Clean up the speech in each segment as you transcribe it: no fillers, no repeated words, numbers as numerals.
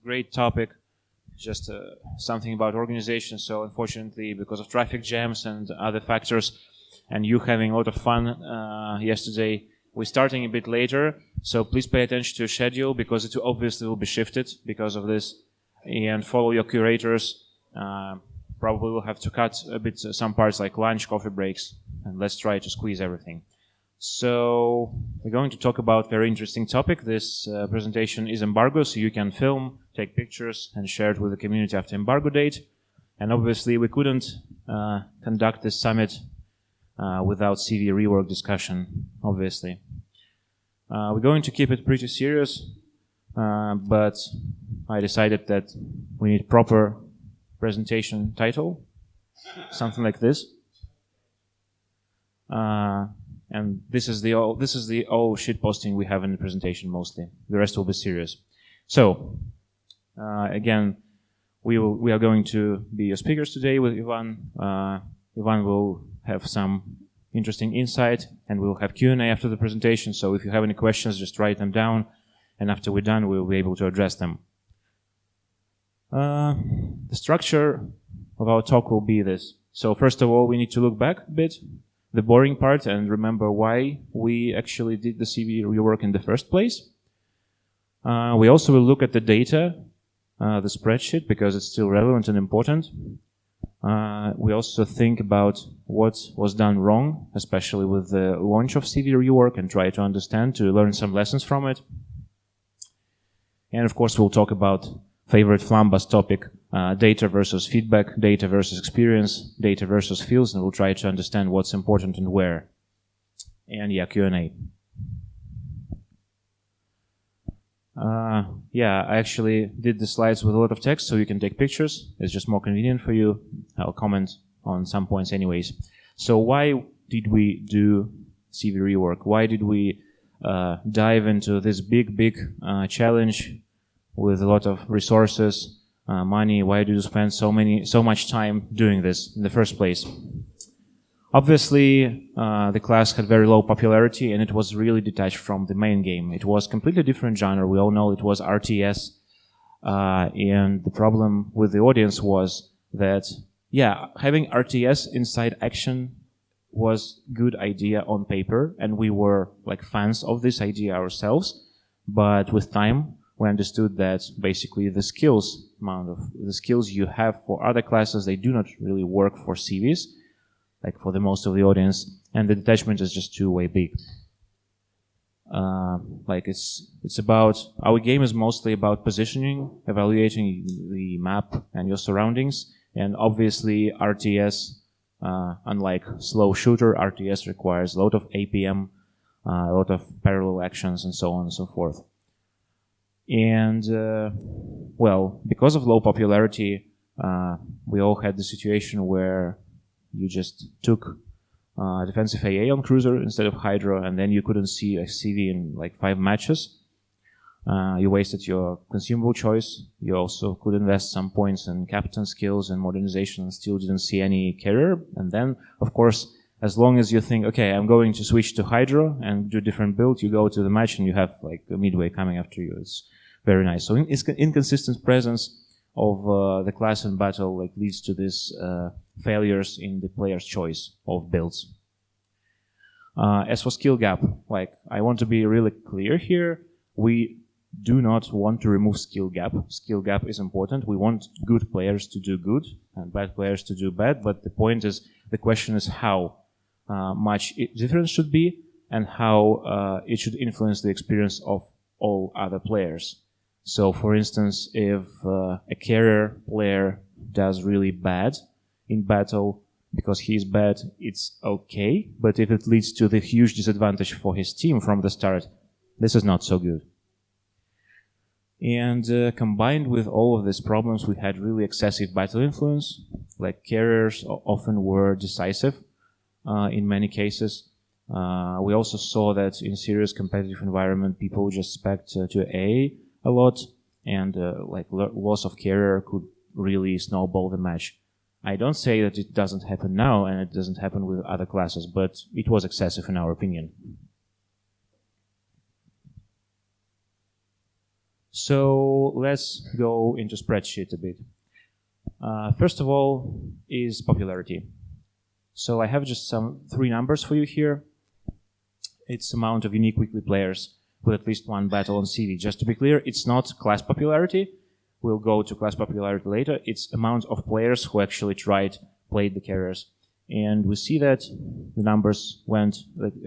great topic, just something about organization. So unfortunately, because of traffic jams and other factors, and you having a lot of fun yesterday, we're starting a bit later. So please pay attention to your schedule because it obviously will be shifted because of this, and follow your curators. Probably we'll have to cut a bit some parts like lunch, coffee breaks, and let's try to squeeze everything. So we're going to talk about a very interesting topic. This presentation is embargo, so you can film, take pictures, and share it with the community after embargo date. And obviously we couldn't conduct this summit without CV rework discussion, obviously. We're going to keep it pretty serious, but I decided that we need proper presentation title, something like this. And this is the all shit posting we have in the presentation mostly. The rest will be serious. So again, we are going to be your speakers today with Ivan. Ivan will have some interesting insight, and we'll have Q&A after the presentation. So if you have any questions, just write them down, and after we're done, we'll be able to address them. The structure of our talk will be this. So first of all, we need to look back a bit, the boring part, and remember why we actually did the CV rework in the first place. We also will look at the data, the spreadsheet, because it's still relevant and important. We also think about what was done wrong, especially with the launch of CV rework, and try to understand, to learn some lessons from it. And of course, we'll talk about favorite Flambus topic, data versus feedback, data versus experience, data versus fields, and we'll try to understand what's important and where. And yeah, Q&A. Yeah, I actually did the slides with a lot of text, so you can take pictures. It's just more convenient for you. I'll comment on some points anyways. So why did we do CV rework? Why did we dive into this big challenge with a lot of resources, money? Why do you spend so much time doing this in the first place? Obviously, the class had very low popularity, and it was really detached from the main game. It was completely different genre. We all know it was RTS, and the problem with the audience was that, yeah, having RTS inside action was good idea on paper, and we were like fans of this idea ourselves. But with time, we understood that basically the skills you have for other classes, they do not really work for CVs, like for the most of the audience, and the detachment is just too way big. Like it's about, our game is mostly about positioning, evaluating the map and your surroundings, and obviously RTS, unlike slow shooter, RTS requires a lot of APM, a lot of parallel actions, and so on and so forth. And well, because of low popularity, we all had the situation where you just took defensive AA on cruiser instead of Hydra, and then you couldn't see a CV in like 5 matches. You wasted your consumable choice. You also could invest some points in captain skills and modernization and still didn't see any carrier. And then, of course, as long as you think, okay, I'm going to switch to Hydra and do different build, you go to the match and you have like a midway coming after you. It's very nice. So inconsistent presence of the class in battle like leads to this failures in the player's choice of builds. As for skill gap, like I want to be really clear here, we do not want to remove skill gap. Skill gap is important. We want good players to do good and bad players to do bad, but the question is how much difference should be and how it should influence the experience of all other players. So, for instance, if a carrier player does really bad in battle because he's bad, it's okay. But if it leads to the huge disadvantage for his team from the start, this is not so good. And combined with all of these problems, we had really excessive battle influence. Like carriers often were decisive in many cases. We also saw that in serious competitive environment, people just spec to A a lot, and like loss of carrier could really snowball the match. I don't say that it doesn't happen now and it doesn't happen with other classes, but it was excessive in our opinion. So let's go into spreadsheet a bit. First of all is popularity. So I have just some 3 numbers for you here. It's amount of unique weekly players with at least 1 battle on CV. Just to be clear, it's not class popularity. We'll go to class popularity later. It's amount of players who actually played the carriers. And we see that the numbers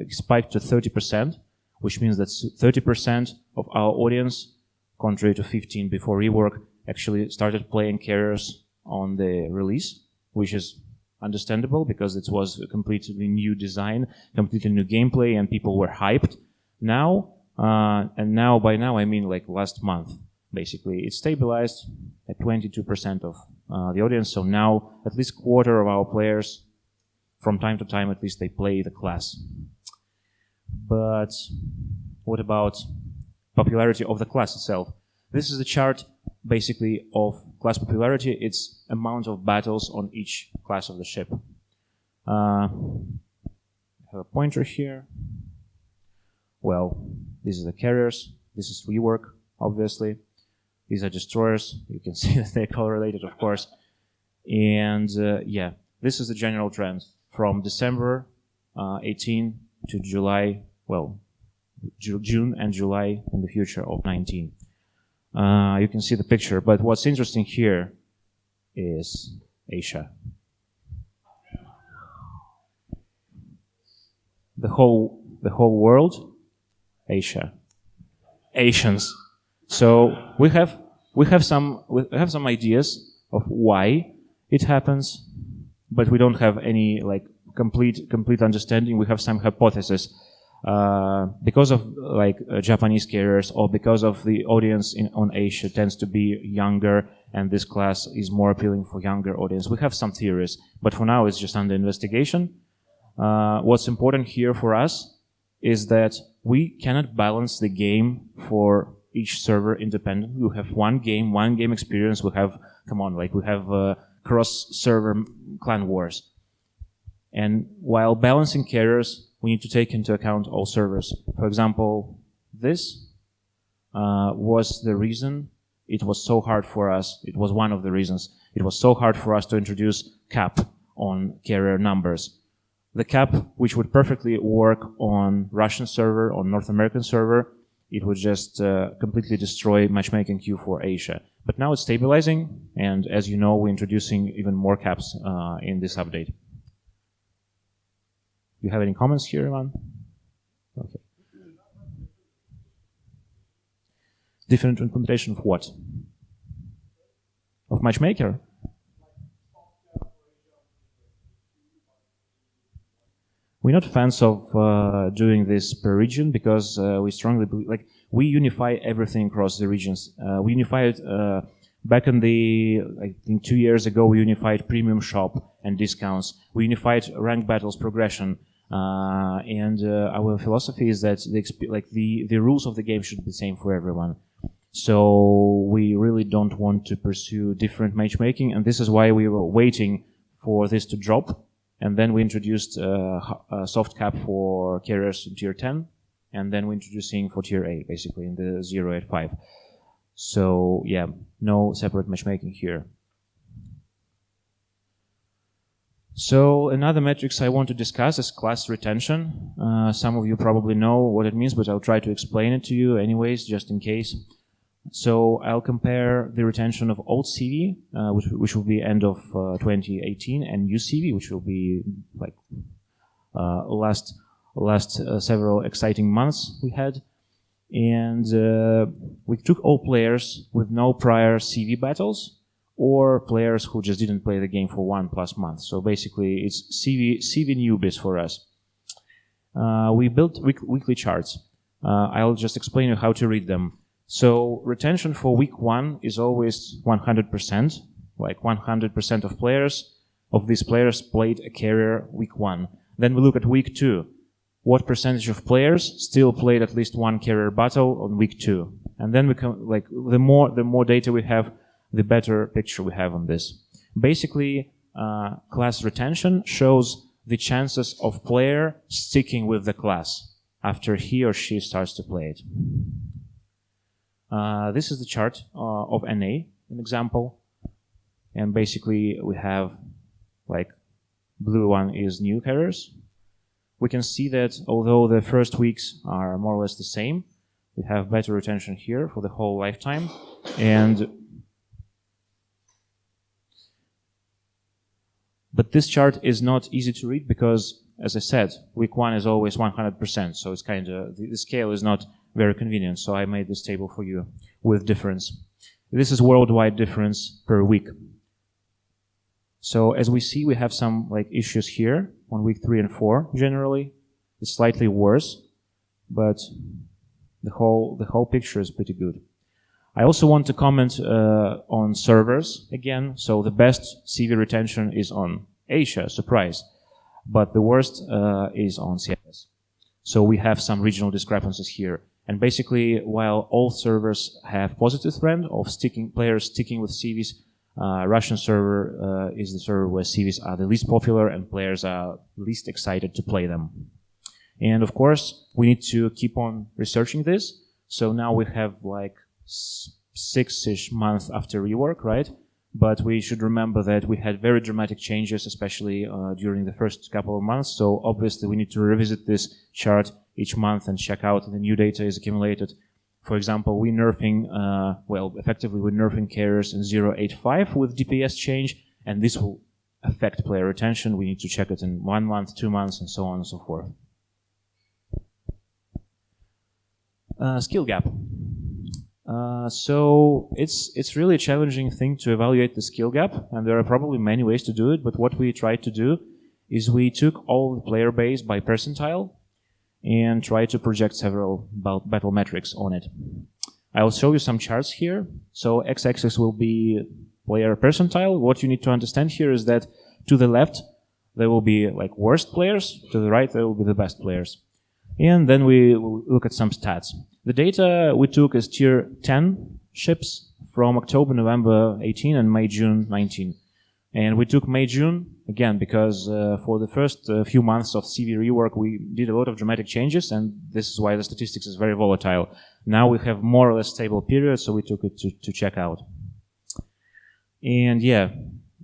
spiked to 30%, which means that 30% of our audience, contrary to 15 before Rework, actually started playing carriers on the release, which is understandable because it was a completely new design, completely new gameplay, and people were hyped. Now, by now I mean like last month, basically. It stabilized at 22% of the audience, so now at least quarter of our players, from time to time at least, they play the class. But what about popularity of the class itself? This is a chart basically of class popularity. It's amount of battles on each class of the ship. I have a pointer here. Well, these are the carriers. This is Rework, obviously. These are destroyers. You can see that they're correlated, of course. And yeah, this is the general trend from December 18 to July, well, June and July in the future of 19. You can see the picture, but what's interesting here is Asia. The whole world, Asia, Asians. So we have some ideas of why it happens, but we don't have any like complete understanding. We have some hypotheses. Because of Japanese carriers, or because of the audience on Asia tends to be younger, and this class is more appealing for younger audience. We have some theories, but for now it's just under investigation. What's important here for us is that we cannot balance the game for each server independently. We have one game experience. We have cross-server clan wars, and while balancing carriers, we need to take into account all servers. For example, this was the reason it was so hard for us. It was one of the reasons it was so hard for us to introduce cap on carrier numbers. The cap, which would perfectly work on Russian server, on North American server, it would just completely destroy matchmaking queue for Asia. But now it's stabilizing, and as you know, we're introducing even more caps in this update. You have any comments here, Ivan? Okay. Different implementation of what? Of matchmaker? We're not fans of doing this per region because we strongly believe, we unify everything across the regions. We unified back in I think 2 years ago, we unified premium shop and discounts. We unified rank battles progression. And our philosophy is that the rules of the game should be the same for everyone. So we really don't want to pursue different matchmaking, and this is why we were waiting for this to drop. And then we introduced a soft cap for carriers in tier 10, and then we're introducing for tier A, basically in the 0 at 5. So yeah, no separate matchmaking here. So another metrics I want to discuss is class retention. Some of you probably know what it means, but I'll try to explain it to you anyways, just in case. So I'll compare the retention of old CV, which will be end of 2018, and new CV, which will be last several exciting months we had. And we took all players with no prior CV battles, or players who just didn't play the game for 1+ month. So basically, it's CV newbies for us. We built weekly charts. I'll just explain you how to read them. So retention for week 1 is always 100%. Like 100% of these players played a carrier week 1. Then we look at week 2. What percentage of players still played at least one carrier battle on week 2? And then we can, the more data we have, the better picture we have on this. Basically, class retention shows the chances of player sticking with the class after he or she starts to play it. This is the chart of NA, an example. And basically we have like blue one is new carriers. We can see that although the first weeks are more or less the same, we have better retention here for the whole lifetime. But this chart is not easy to read because, as I said, week 1 is always 100%. So it's kind of, the scale is not very convenient. So I made this table for you with difference. This is worldwide difference per week. So as we see, we have some like issues here on week 3 and 4. Generally, it's slightly worse, but the whole picture is pretty good. I also want to comment on servers again. So the best CV retention is on Asia, surprise, but the worst is on CIS. So we have some regional discrepancies here. And basically, while all servers have positive trend of players sticking with CVs, Russian server is the server where CVs are the least popular and players are least excited to play them. And of course, we need to keep on researching this. So now we have like 6-ish months after rework, right? But we should remember that we had very dramatic changes, especially during the first couple of months. So obviously we need to revisit this chart each month and check out the new data is accumulated. For example, we're nerfing, effectively we're nerfing carriers in 0.85 with DPS change, and this will affect player retention. We need to check it in 1 month, 2 months, and so on and so forth. Skill gap. So it's really a challenging thing to evaluate the skill gap, and there are probably many ways to do it, but what we tried to do is we took all the player base by percentile and tried to project several battle metrics on it. I will show you some charts here. So x-axis will be player percentile. What you need to understand here is that to the left there will be like worst players, to the right there will be the best players. And then we will look at some stats. The data we took is tier 10 ships from October, November 18 and May, June 19. And we took May, June, again, because for the first few months of CV rework, we did a lot of dramatic changes, and this is why the statistics is very volatile. Now we have more or less stable periods, so we took it to check out. And yeah,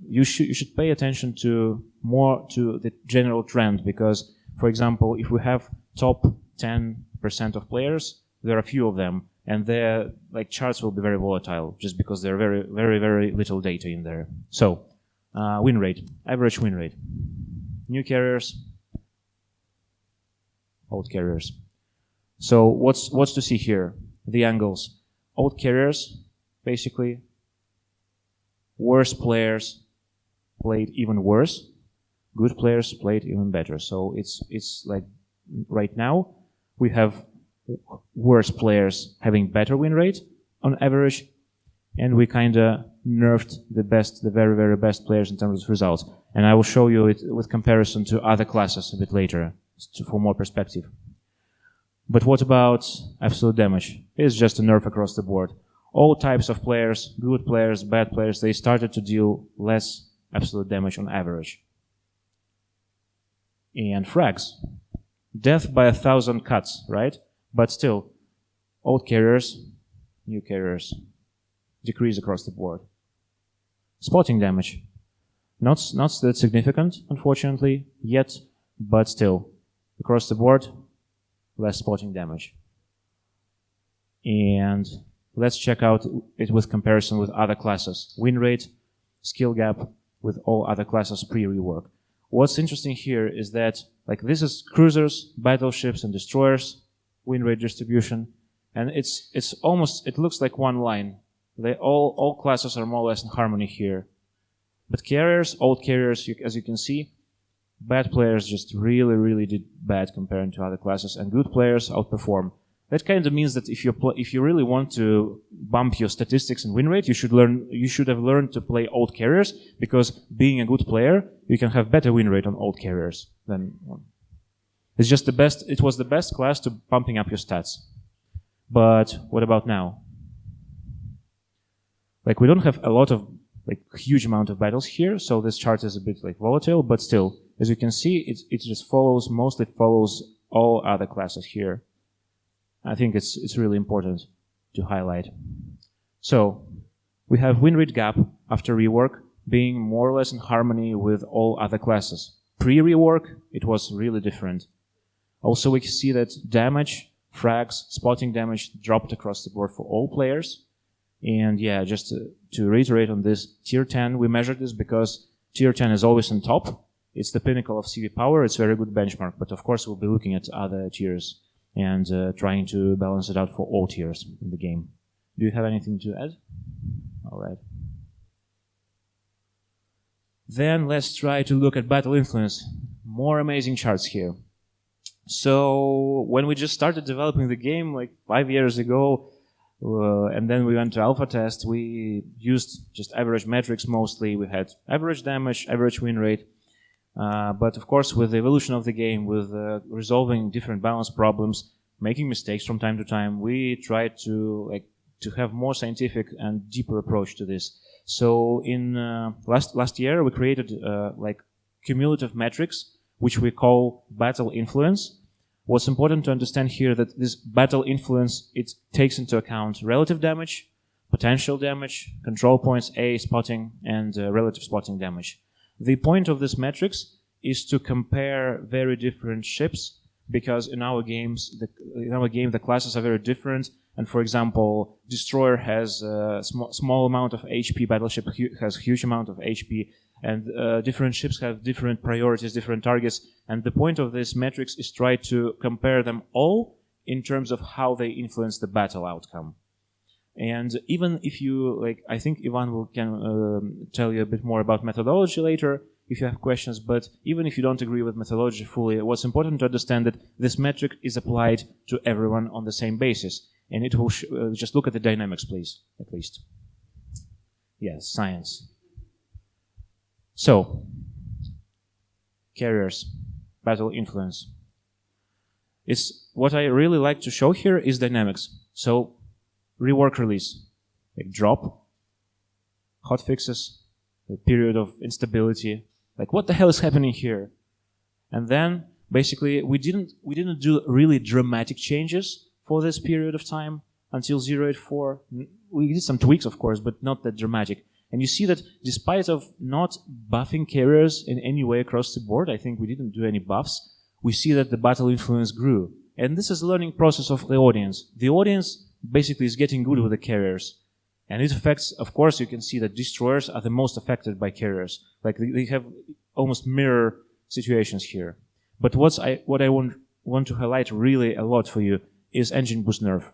you should pay attention to the general trend, because, for example, if we have top 10% of players, there are few of them, and their like charts will be very volatile, just because there are very, very, very little data in there. So, win rate, average win rate. New carriers, old carriers. So what's to see here? The angles. Old carriers, basically, worse players played even worse. Good players played even better. So it's like right now we have worse players having better win rate on average, and we kind of nerfed the very, very best players in terms of results. And I will show you it with comparison to other classes a bit later for more perspective. But what about absolute damage? It's just a nerf across the board. All types of players, good players, bad players, they started to deal less absolute damage on average. And frags. Death by 1,000 cuts, right? But still, old carriers, new carriers, decrease across the board. Spotting damage. Not that significant, unfortunately, yet, but still, across the board, less spotting damage. And let's check out it with comparison with other classes. Win rate, skill gap with all other classes pre-rework. What's interesting here is that, like, this is cruisers, battleships, and destroyers, win rate distribution, and it's almost, it looks like one line. They all classes are more or less in harmony here. But carriers, old carriers, as you can see, bad players just really, really did bad compared to other classes, and good players outperform. That kind of means that if you really want to bump your statistics and win rate, you should have learned to play old carriers, because being a good player, you can have better win rate on old carriers than one. It's just the best. It was the best class to pumping up your stats. But what about now? Like, we don't have a lot of, like, huge amount of battles here, so this chart is a bit like volatile, but still, as you can see, it just mostly follows all other classes here. I think it's really important. to highlight. So, we have win rate gap after rework being more or less in harmony with all other classes. Pre-rework, it was really different. Also, we can see that damage, frags, spotting damage dropped across the board for all players. And yeah, just to reiterate on this, tier 10, we measured this because tier 10 is always on top. It's the pinnacle of CV power. It's a very good benchmark. But of course, we'll be looking at other tiers and trying to balance it out for all tiers in the game. Do you have anything to add? All right. Then let's try to look at battle influence. More amazing charts here. So when we just started developing the game like 5 years ago, and then we went to alpha test, we used just average metrics mostly. We had average damage, average win rate. But of course, with the evolution of the game, with resolving different balance problems, making mistakes from time to time, we tried to have more scientific and deeper approach to this. So in last year, we created cumulative metrics, which we call battle influence. What's important to understand here that this battle influence, it takes into account relative damage, potential damage, control points, A, spotting, and relative spotting damage. The point of this metrics is to compare very different ships, because in our game the classes are very different. And for example, destroyer has a small amount of HP, battleship has huge amount of HP, and different ships have different priorities, different targets. And the point of this metrics is try to compare them all in terms of how they influence the battle outcome. And even if you, I think Ivan can tell you a bit more about methodology later if you have questions, but even if you don't agree with methodology fully, what's important to understand that this metric is applied to everyone on the same basis. And it will just look at the dynamics, please, at least. Yes, science. So, carriers, battle influence. It's what I really like to show here is dynamics. So, rework release, drop, hotfixes, a period of instability. What the hell is happening here? And then basically we didn't do really dramatic changes for this period of time until 0.84. We did some tweaks, of course, but not that dramatic. And you see that despite of not buffing carriers in any way across the board, I think we didn't do any buffs, we see that the battle influence grew. And this is a learning process of the audience. The audience basically is getting good with the carriers. And it affects, of course, you can see that destroyers are the most affected by carriers. They have almost mirror situations here. But what I want to highlight really a lot for you is engine boost nerf,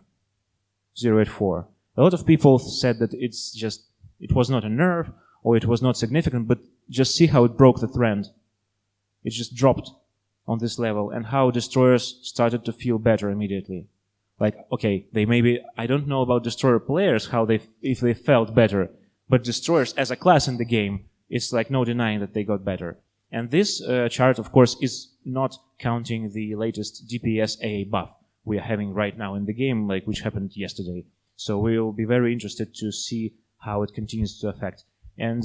0.84. A lot of people said that it was not a nerf or it was not significant, but just see how it broke the trend. It just dropped on this level, and how destroyers started to feel better immediately. Okay, they maybe, I don't know about destroyer players, if they felt better, but destroyers as a class in the game, it's no denying that they got better. And this chart, of course, is not counting the latest DPS AA buff we are having right now in the game, which happened yesterday. So we will be very interested to see how it continues to affect. And,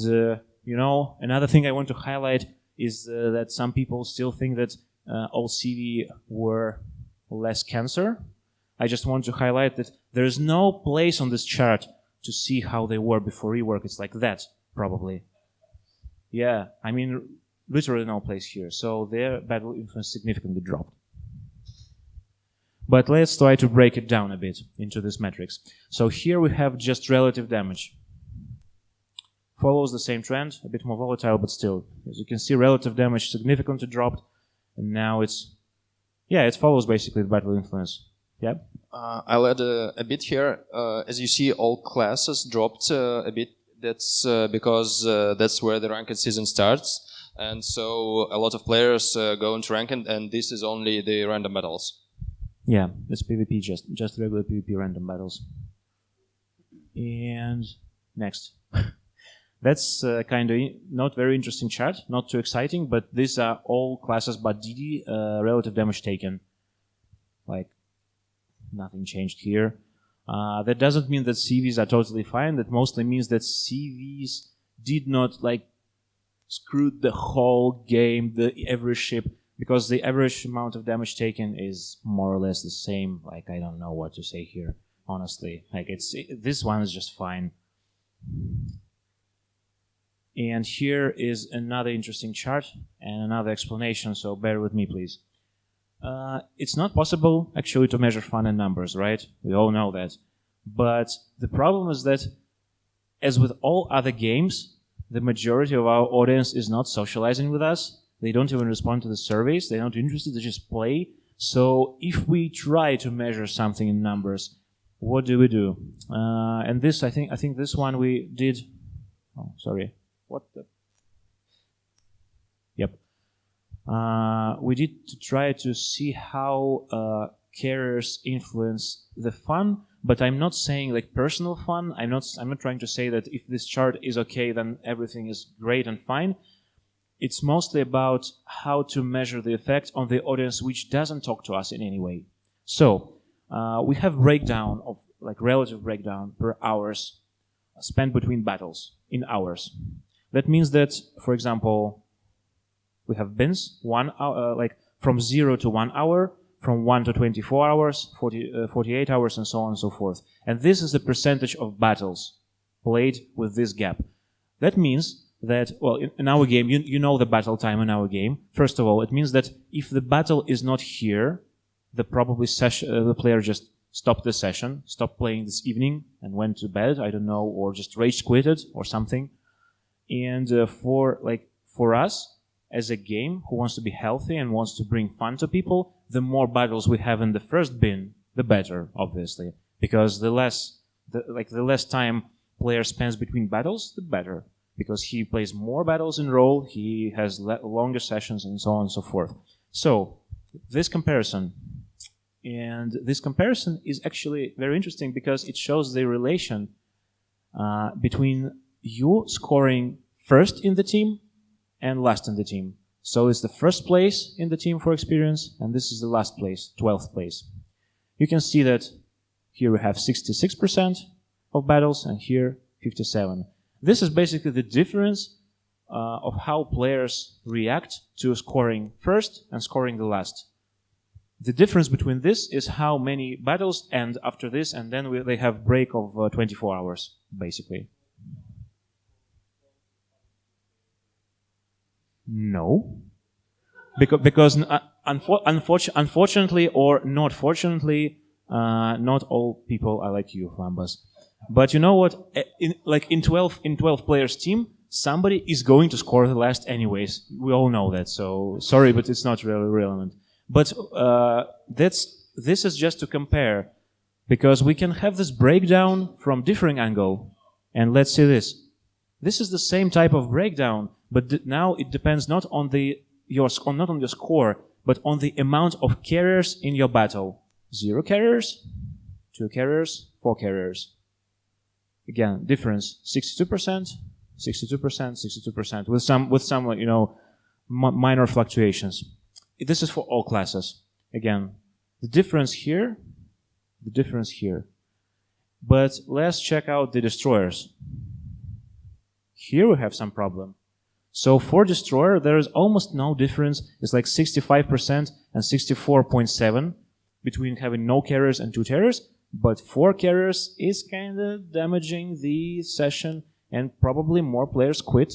another thing I want to highlight is that some people still think that all CV were less cancer. I just want to highlight that there is no place on this chart to see how they were before rework. It's like that, probably. Yeah, I mean, literally no place here. So their battle influence significantly dropped. But let's try to break it down a bit into this metrics. So here we have just relative damage. Follows the same trend, a bit more volatile, but still. As you can see, relative damage significantly dropped. And now it follows basically the battle influence. Yeah. I'll add a bit here. As you see, all classes dropped a bit. That's because that's where the ranked season starts, and so a lot of players go into ranked, and this is only the random battles. Yeah, it's PvP, just regular PvP random battles. And next. That's kind of not very interesting chart, not too exciting, but these are all classes but DD relative damage taken. Nothing changed here. That doesn't mean that CVs are totally fine. That mostly means that CVs did not screw the whole game, the average ship, because the average amount of damage taken is more or less the same. I don't know what to say here. honestly. Like this one is just fine. And here is another interesting chart and another explanation, so bear with me, please. It's not possible, actually, to measure fun in numbers, right? We all know that. But the problem is that, as with all other games, the majority of our audience is not socializing with us. They don't even respond to the surveys. They're not interested. They just play. So if we try to measure something in numbers, what do we do? And this, I think this one we did. Oh, sorry. What the? Yep. We did to try to see how carriers influence the fun, but I'm not saying like personal fun. I'm not trying to say that if this chart is okay, then everything is great and fine. It's mostly about how to measure the effect on the audience which doesn't talk to us in any way. So we have breakdown of like relative breakdown per hours spent between battles in hours. That means that, for example, we have bins 1 hour, like from 0 to 1 hour, from 1 to 24 hours, 48 hours, and so on and so forth. And this is the percentage of battles played with this gap. That means that, well, in our game, you know the battle time in our game. First of all, it means that if the battle is not here, the player just stopped the session, stopped playing this evening, and went to bed, I don't know, or just rage quitted or something. And for us, as a game who wants to be healthy and wants to bring fun to people, the more battles we have in the first bin, the better, obviously. Because the less time player spends between battles, the better. Because he plays more battles in row, he has longer sessions, and so on and so forth. So, this comparison is actually very interesting because it shows the relation between you scoring first in the team and last in the team. So it's the first place in the team for experience, and this is the last place, 12th place. You can see that here we have 66% of battles, and here 57%. This is basically the difference of how players react to scoring first and scoring the last. The difference between this is how many battles end after this, and then they have break of 24 hours, basically. No. Because unfortunately or not fortunately, not all people are like you, Flambas. But you know what? In 12 players team, somebody is going to score the last anyways. We all know that. So sorry, but it's not really relevant. But this is just to compare, because we can have this breakdown from different angle. And let's see this. This is the same type of breakdown, but now it depends not on your score, but on the amount of carriers in your battle. 0 carriers, 2 carriers, 4 carriers. Again, difference 62%, 62%, 62%, with some minor fluctuations. This is for all classes. Again, the difference here. But let's check out the destroyers. Here we have some problem. So for destroyer, there is almost no difference. It's like 65% and 64.7% between having no carriers and 2 carriers. But 4 carriers is kind of damaging the session, and probably more players quit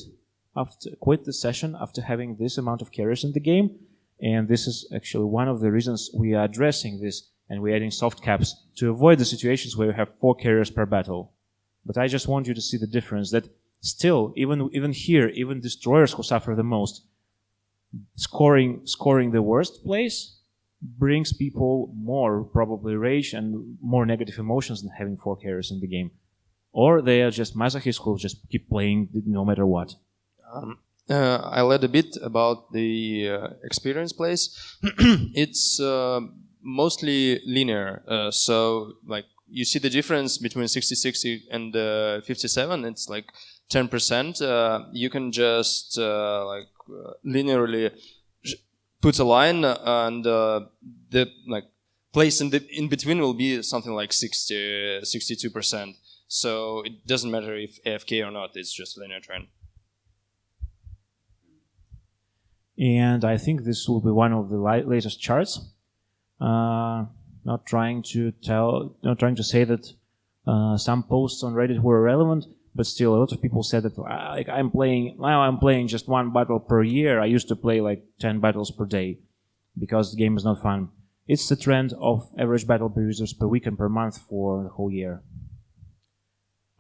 the session after having this amount of carriers in the game. And this is actually one of the reasons we are addressing this, and we're adding soft caps to avoid the situations where you have 4 carriers per battle. But I just want you to see the difference, that still, even here, even destroyers who suffer the most, scoring the worst place brings people more probably rage and more negative emotions than having 4 carriers in the game. Or they are just masochists who just keep playing no matter what. I read a bit about the experience plays. It's mostly linear. So like you see the difference between 66 and 57. It's like 10%. You can just linearly put a line, and the place in between will be something like 62%. So it doesn't matter if AFK or not. It's just a linear trend. And I think this will be one of the latest charts. Not trying to say that some posts on Reddit were irrelevant, but still a lot of people said that like I'm playing just one battle per year. I used to play like 10 battles per day because the game is not fun. It's the trend of average battle per users per week and per month for the whole year.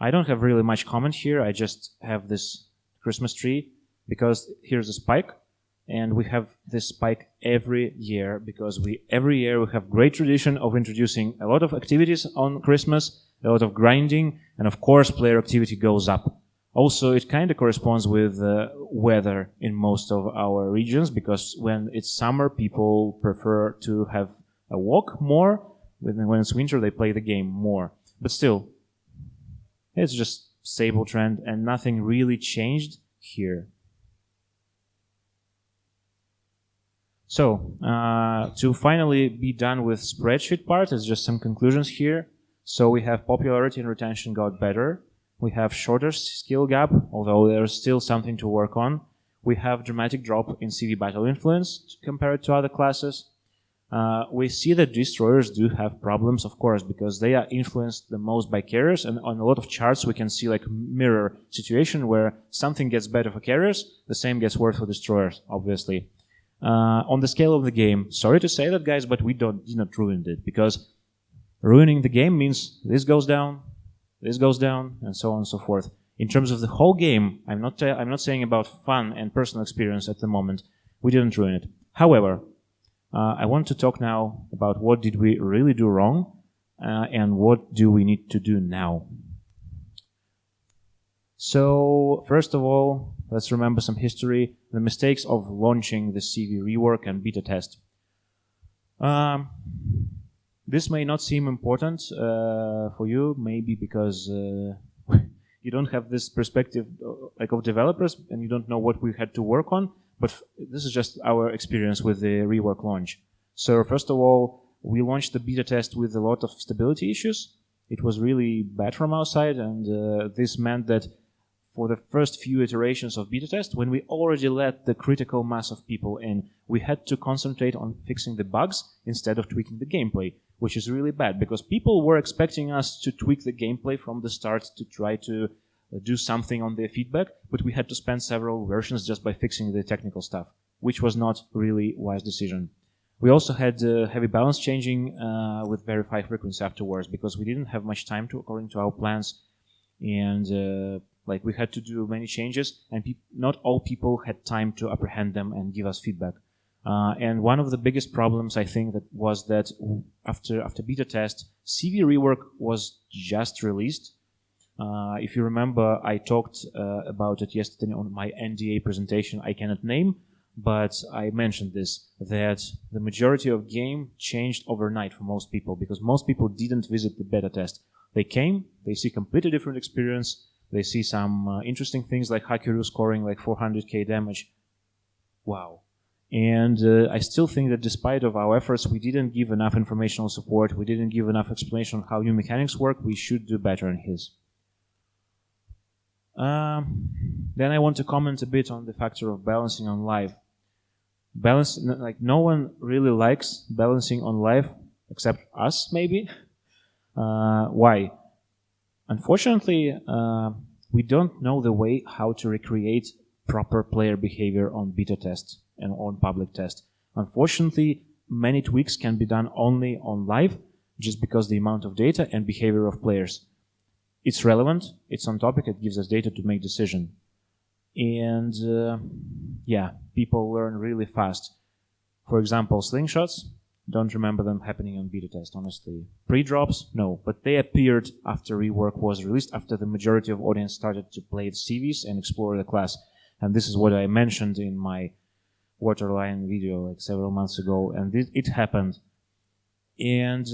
I don't have really much comment here. I just have this Christmas tree because here's a spike, and we have this spike every year because every year we have great tradition of introducing a lot of activities on Christmas, a lot of grinding, and of course player activity goes up. Also, it kind of corresponds with weather in most of our regions because when it's summer, people prefer to have a walk more. When it's winter, they play the game more. But still, it's just stable trend and nothing really changed here. So, to finally be done with spreadsheet part, it's just some conclusions here. So we have popularity and retention got better. We have shorter skill gap, although there's still something to work on. We have dramatic drop in CV battle influence compared to other classes. We see that destroyers do have problems, of course, because they are influenced the most by carriers, and on a lot of charts we can see like mirror situation where something gets better for carriers, the same gets worse for destroyers, obviously. On the scale of the game, sorry to say that, guys, but we did not ruin it, because ruining the game means this goes down, and so on and so forth. In terms of the whole game, I'm not saying about fun and personal experience at the moment. We didn't ruin it. However, I want to talk now about what did we really do wrong, and what do we need to do now. So, first of all, let's remember some history. The mistakes of launching the CV rework and beta test. This may not seem important for you, maybe because you don't have this perspective like of developers and you don't know what we had to work on, but this is just our experience with the rework launch. So first of all, we launched the beta test with a lot of stability issues. It was really bad from our side, and this meant that for the first few iterations of beta test, when we already let the critical mass of people in, we had to concentrate on fixing the bugs instead of tweaking the gameplay, which is really bad because people were expecting us to tweak the gameplay from the start to try to do something on their feedback, but we had to spend several versions just by fixing the technical stuff, which was not really a wise decision. We also had heavy balance changing with very high frequency afterwards because we didn't have much time according to our plans, and we had to do many changes, and not all people had time to apprehend them and give us feedback. And one of the biggest problems, I think, was that after beta test, CV rework was just released. If you remember, I talked about it yesterday on my NDA presentation. I cannot name, but I mentioned this, that the majority of game changed overnight for most people because most people didn't visit the beta test. They came, they see completely different experience. They see some interesting things like Hakiru scoring like 400k damage. Wow. And I still think that despite of our efforts, we didn't give enough informational support. We didn't give enough explanation on how new mechanics work. We should do better in his. Then I want to comment a bit on the factor of balancing on live. No one really likes balancing on live except us, maybe. Why? Unfortunately, we don't know the way how to recreate proper player behavior on beta test and on public test. Unfortunately, many tweaks can be done only on live just because the amount of data and behavior of players. It's relevant, it's on topic, it gives us data to make decision. And people learn really fast. For example, slingshots, don't remember them happening on beta test, honestly. Pre-drops, no, but they appeared after rework was released, after the majority of audience started to play the CVs and explore the class. And this is what I mentioned in my Waterline video like several months ago, and it happened. And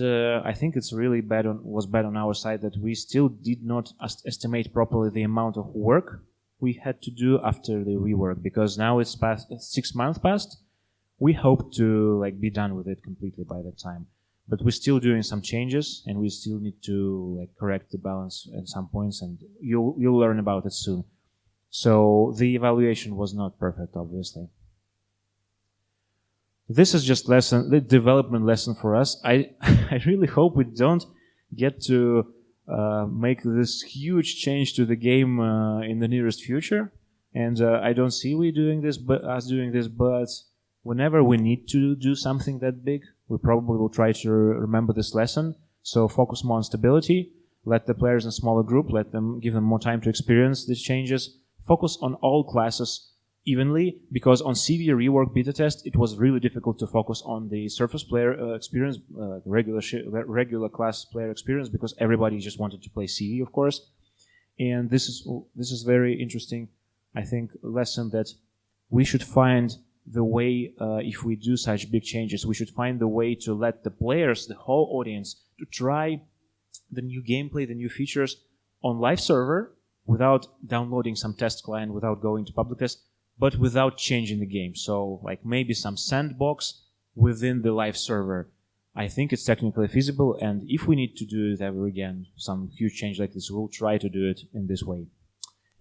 I think it's really was bad on our side that we still did not estimate properly the amount of work we had to do after the rework, because now it's 6 months past. We hope to be done with it completely by that time, but we're still doing some changes, and we still need to correct the balance at some points, and you'll learn about it soon. So the evaluation was not perfect, obviously. this is just the development lesson for us. I really hope we don't get to make this huge change to the game in the nearest future. And I don't see us doing this, but whenever we need to do something that big, we probably will try to remember this lesson. So focus more on stability, let the players in a smaller group, give them more time to experience these changes, focus on all classes evenly, because on CV Rework beta test, it was really difficult to focus on the surface player experience, regular class player experience, because everybody just wanted to play CV, of course. And this is very interesting, I think, lesson that we should find the way, if we do such big changes, we should find the way to let the players, the whole audience, to try the new gameplay, the new features on live server without downloading some test client, without going to public test, but without changing the game. So like maybe some sandbox within the live server. I think it's technically feasible, and if we need to do it ever again, some huge change like this, we'll try to do it in this way.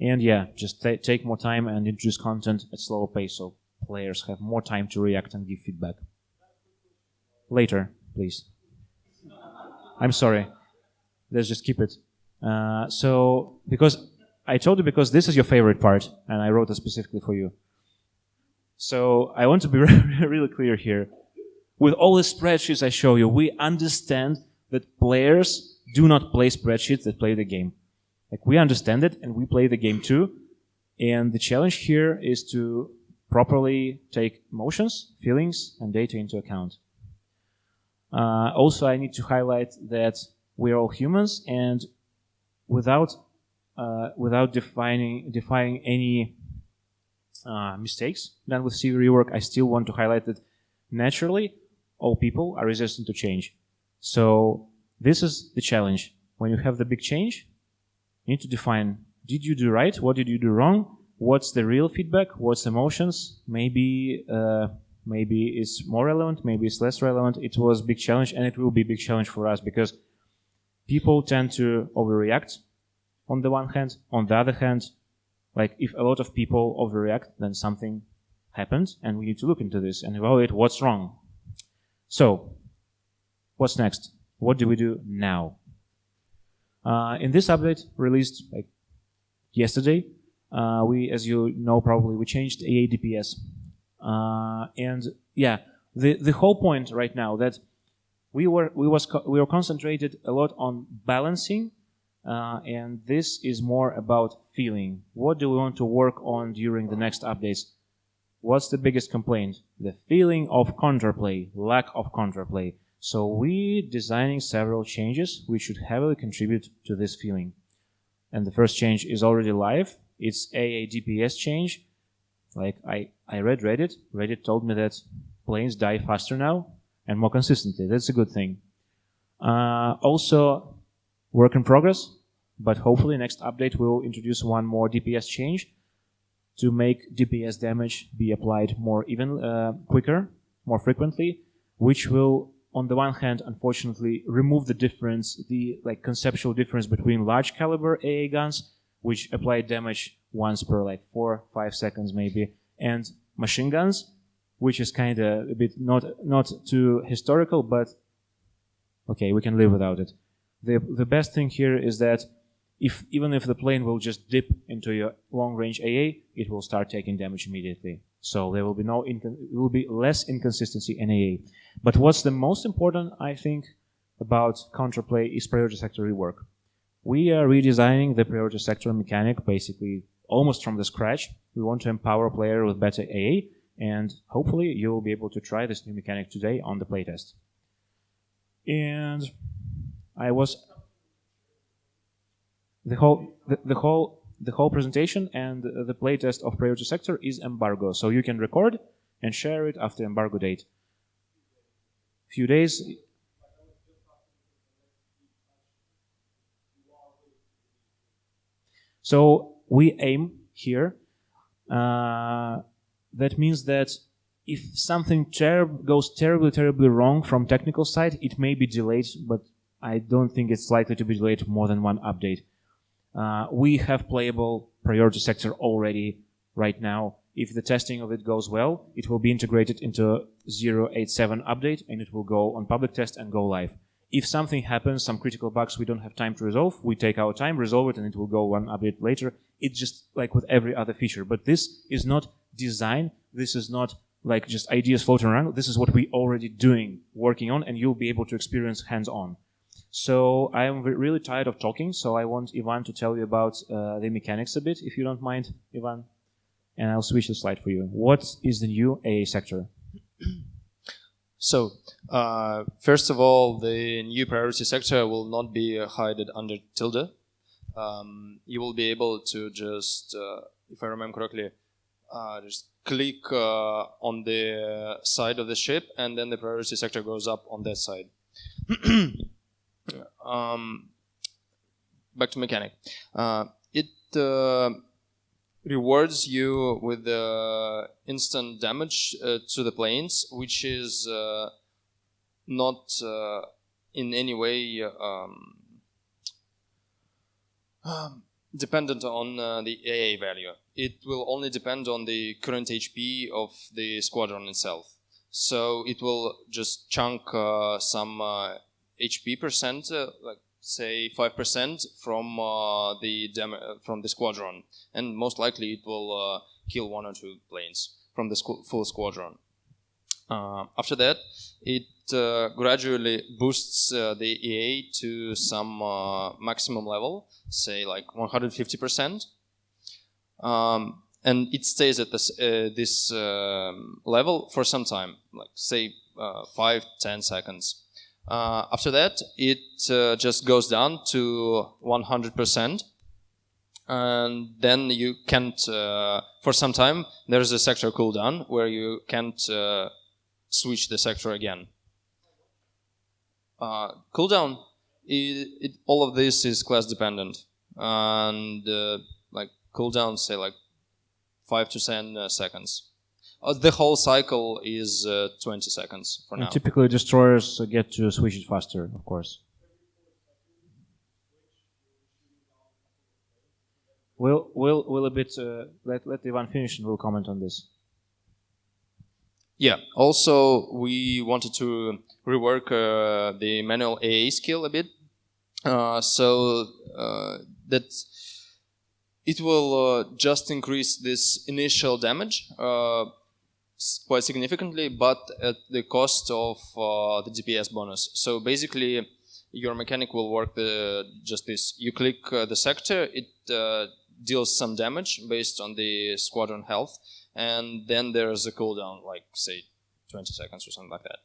And yeah, just take more time and introduce content at slower pace so players have more time to react and give feedback. Later, please. I'm sorry. Let's just keep it. So, because I told you, because this is your favorite part, and I wrote it specifically for you. So I want to be really clear here. With all the spreadsheets I show you, we understand that players do not play spreadsheets, that play the game. Like, we understand it, and we play the game too. And the challenge here is to properly take emotions, feelings, and data into account. Also, I need to highlight that we're all humans, and without defining any mistakes done with CV Rework, I still want to highlight that naturally all people are resistant to change. So this is the challenge. When you have the big change, you need to define, did you do right? What did you do wrong? What's the real feedback? What's emotions? Maybe it's more relevant, maybe it's less relevant. It was a big challenge, and it will be a big challenge for us, because people tend to overreact on the one hand. On the other hand, like, if a lot of people overreact, then something happens, and we need to look into this and evaluate what's wrong. So, what's next? What do we do now? In this update released like yesterday, we, as you know, probably we changed AA DPS, and yeah, the whole point right now that we were concentrated a lot on balancing, and this is more about feeling. What do we want to work on during the next updates? What's the biggest complaint? The feeling of counterplay, lack of counterplay. So we're designing several changes which should heavily contribute to this feeling. And the first change is already live. It's AA DPS change. Like, I read Reddit. Reddit told me that planes die faster now and more consistently. That's a good thing. Also, work in progress, but hopefully next update will introduce one more DPS change to make DPS damage be applied more quicker, more frequently, which will, on the one hand, unfortunately, remove the difference, the conceptual difference between large caliber AA guns, which apply damage once per 4-5 seconds maybe, and machine guns, which is kind of a bit not too historical, but okay, we can live without it. The best thing here is that even if the plane will just dip into your long-range AA, it will start taking damage immediately. So there will be it will be less inconsistency in AA. But what's the most important, I think, about Counterplay is priority sector rework. We are redesigning the priority sector mechanic basically almost from the scratch. We want to empower player with better AA, and hopefully you will be able to try this new mechanic today on the playtest. And the whole presentation and the playtest of priority sector is embargo, so you can record and share it after embargo date. Few days. So we aim here. That means that if something goes terribly wrong from technical side, it may be delayed, but I don't think it's likely to be delayed more than one update. We have playable priority sector already right now, If the testing of it goes well, it will be integrated into 0.87 update, and it will go on public test and go live. If something happens, some critical bugs we don't have time to resolve, we take our time, resolve it, and it will go one update later. It's just like with every other feature. But this is not design. This is not like just ideas floating around. This is what we already doing, working on, and you'll be able to experience hands-on. So I am really tired of talking, so I want Ivan to tell you about the mechanics a bit, if you don't mind, Ivan. And I'll switch the slide for you. What is the new AA sector? So, first of all, the new priority sector will not be hidden under tilde. You will be able to just, if I remember correctly, just click on the side of the ship, and then the priority sector goes up on that side. Back to mechanic. It rewards you with the instant damage to the planes, which is not in any way dependent on the AA value. It will only depend on the current HP of the squadron itself. So it will just chunk some HP percent, like say 5% from the squadron, and most likely it will kill 1 or 2 planes from the full squadron. After that, it gradually boosts the EA to some maximum level, say like 150%, and it stays at this level for some time, like say 5-10 seconds. After that, it just goes down to 100%, and then you can't, for some time, there's a sector cooldown where you can't switch the sector again. Cooldown, all of this is class dependent, and like cooldown, say like 5 to 10 seconds. The whole cycle is 20 seconds for now. And typically destroyers get to switch it faster, of course. We'll a bit let Ivan finish and we'll comment on this. Yeah. Also, we wanted to rework the manual AA skill a bit, so that it will just increase this initial damage quite significantly, but at the cost of the DPS bonus. So basically, your mechanic will work just this. You click the sector, it deals some damage based on the squadron health, and then there's a cooldown, like say 20 seconds or something like that.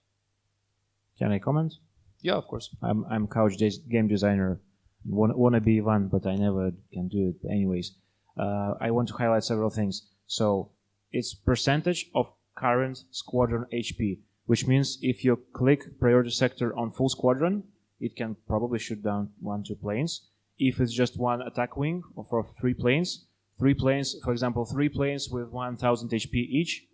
Can I comment? Yeah, of course. I'm couch game designer. Wanna be Ivan, but I never can do it. Anyways, I want to highlight several things. So it's percentage of current squadron HP, which means if you click priority sector on full squadron, it can probably shoot down 1-2 planes. If it's just one attack wing or for 3 planes, for example, 3 planes with 1000 HP each,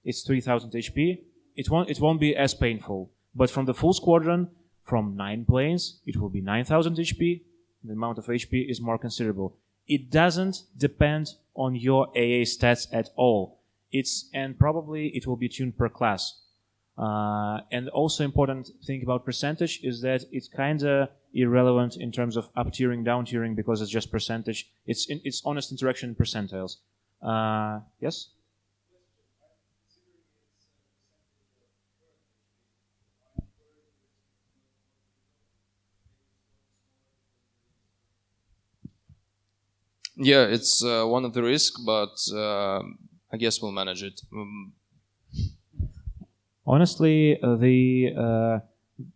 it's 3000 HP. It won't be as painful. But from the full squadron, from 9 planes, it will be 9000 HP. The amount of HP is more considerable. It doesn't depend on your AA stats at all. And probably it will be tuned per class. And also important thing about percentage is that it's kind of irrelevant in terms of up tiering, down tiering, because it's just percentage. It's honest interaction in percentiles. Yes? Yeah, it's one of the risks, but I guess we'll manage it. Honestly,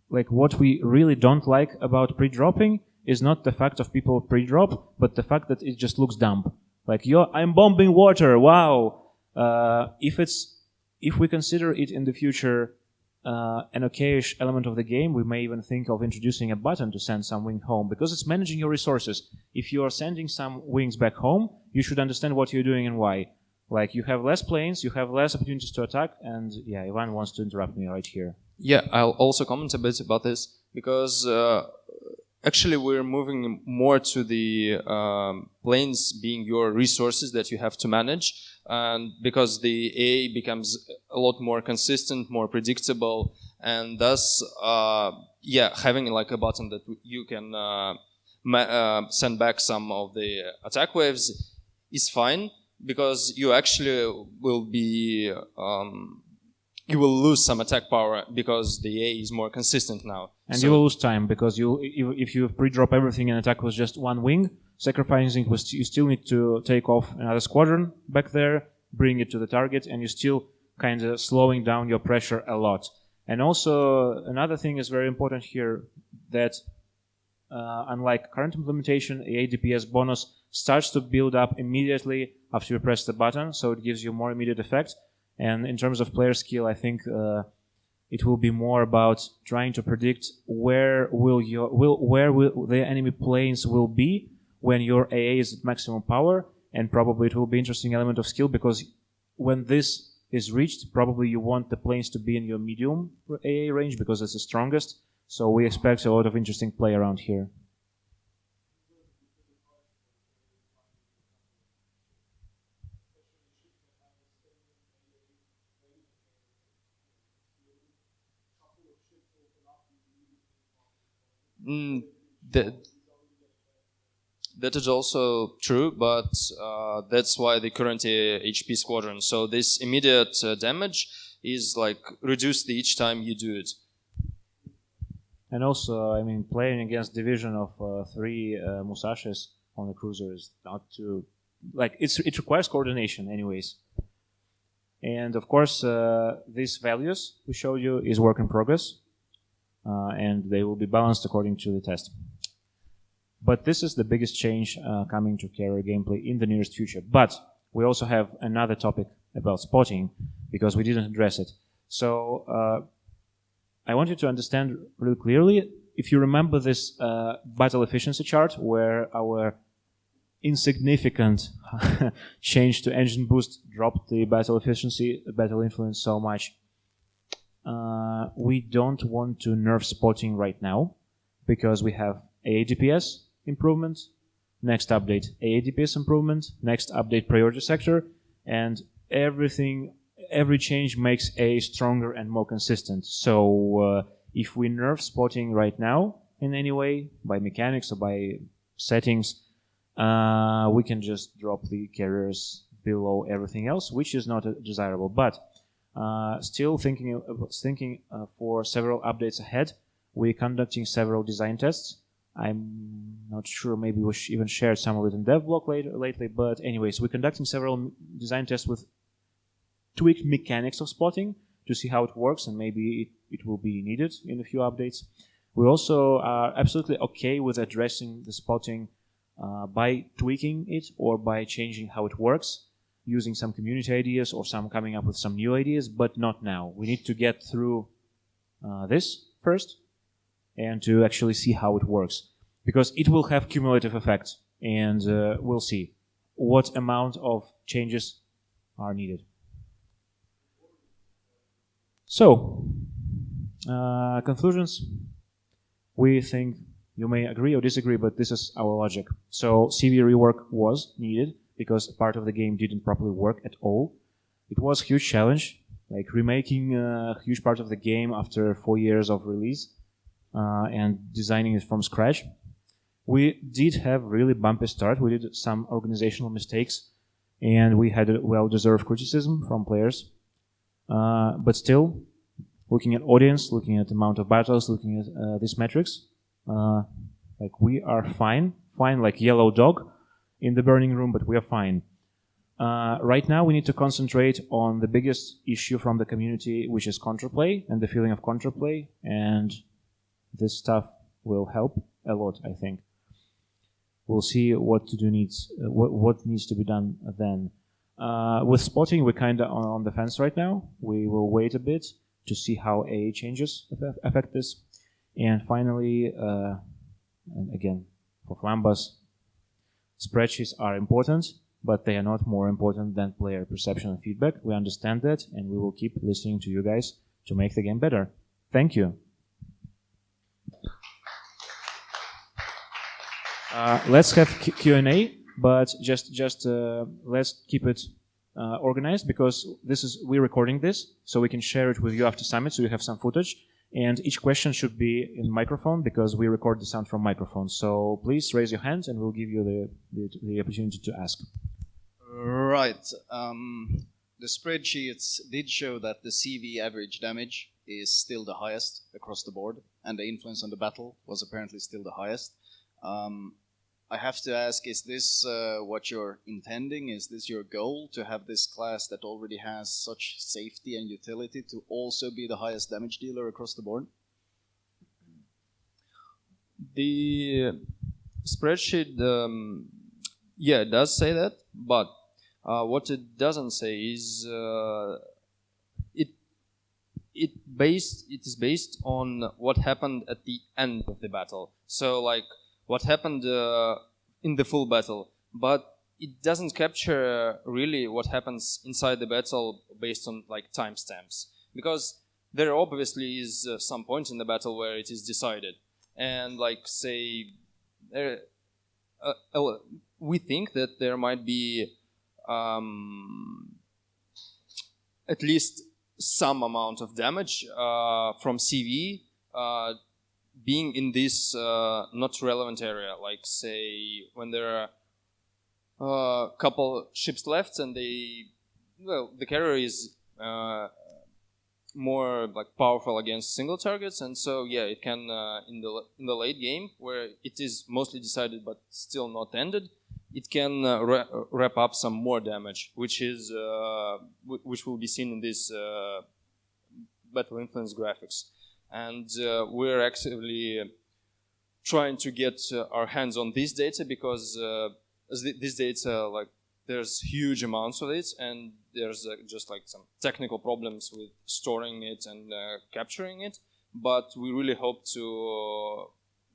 what we really don't like about pre-dropping is not the fact of people pre-drop, but the fact that it just looks dumb. Like, I'm bombing water, wow! If we consider it in the future an okayish element of the game, we may even think of introducing a button to send some wing home, because it's managing your resources. If you are sending some wings back home, you should understand what you're doing and why. Like, you have less planes, you have less opportunities to attack, and yeah, Ivan wants to interrupt me right here. Yeah, I'll also comment a bit about this, because actually we're moving more to the planes being your resources that you have to manage, and because the AA becomes a lot more consistent, more predictable, and thus having like a button that you can send back some of the attack waves is fine, because you actually will be you will lose some attack power because the A is more consistent now. And you will lose time, because if you pre-drop everything and attack was just one wing, sacrificing was you still need to take off another squadron back there, bring it to the target, and you're still kind of slowing down your pressure a lot. And also another thing is very important here, that unlike current implementation, AA DPS bonus starts to build up immediately after you press the button, so it gives you more immediate effect. And in terms of player skill, I think it will be more about trying to predict where will the enemy planes will be when your AA is at maximum power, and probably it will be interesting element of skill, because when this is reached, probably you want the planes to be in your medium AA range because it's the strongest. So we expect a lot of interesting play around here. That is also true, but that's why the current HP squadron. So this immediate damage is like reduced each time you do it. And also, I mean, playing against division of 3 Musashis on the cruiser is not too... Like, it requires coordination anyways. And of course, these values we showed you is work in progress. And they will be balanced according to the test. But this is the biggest change coming to carrier gameplay in the nearest future. But we also have another topic about spotting, because we didn't address it. So I want you to understand really clearly, if you remember this battle efficiency chart where our insignificant change to engine boost dropped the battle efficiency, battle influence so much. We don't want to nerf spotting right now, because we have AA DPS improvement, next update AA DPS improvement, next update priority sector, and every change makes A stronger and more consistent. So if we nerf spotting right now in any way, by mechanics or by settings, we can just drop the carriers below everything else, which is not desirable. But still thinking for several updates ahead, we're conducting several design tests. I'm not sure, maybe we even shared some of it in DevBlog lately, but anyways, we're conducting several design tests with tweaked mechanics of spotting to see how it works, and maybe it will be needed in a few updates. We also are absolutely okay with addressing the spotting by tweaking it or by changing how it works, using some community ideas or coming up with some new ideas, but not now. We need to get through this first and to actually see how it works, because it will have cumulative effects, and we'll see what amount of changes are needed. So, conclusions. We think you may agree or disagree, but this is our logic. So, CV rework was needed because part of the game didn't properly work at all. It was a huge challenge, like remaking a huge part of the game after 4 years of release and designing it from scratch. We did have really bumpy start. We did some organizational mistakes, and we had a well-deserved criticism from players. But still, looking at audience, looking at the amount of battles, looking at these metrics, like we are fine like yellow dog in the burning room, but we are fine. Right now, we need to concentrate on the biggest issue from the community, which is counterplay and the feeling of counterplay, and this stuff will help a lot, I think. We'll see what to do what needs to be done then. With spotting, we're kind of on the fence right now. We will wait a bit to see how AA changes affect this. And finally, and again, for Flambus, spreadsheets are important, but they are not more important than player perception and feedback. We understand that, and we will keep listening to you guys to make the game better. Thank you. Let's have Q&A, but just let's keep it organized because we're recording this, so we can share it with you after summit, so you have some footage. And each question should be in microphone because we record the sound from microphones. So please raise your hand, and we'll give you the opportunity to ask. Right. The spreadsheets did show that the CV average damage is still the highest across the board, and the influence on the battle was apparently still the highest. I have to ask, is this what you're intending? Is this your goal, to have this class that already has such safety and utility to also be the highest damage dealer across the board? The spreadsheet, it does say that, but what it doesn't say is it is based on what happened at the end of the battle. So like what happened in the full battle, but it doesn't capture really what happens inside the battle based on like timestamps, because there obviously is some point in the battle where it is decided, and like say we think that there might be at least some amount of damage from CV being in this not relevant area, like say when there are a couple ships left and the carrier is more like powerful against single targets, and so it can in the late game where it is mostly decided but still not ended, it can wrap up some more damage, which will be seen in this battle influence graphics. And we're actively trying to get our hands on this data because this data, like, there's huge amounts of it, and there's just like some technical problems with storing it and capturing it. But we really hope to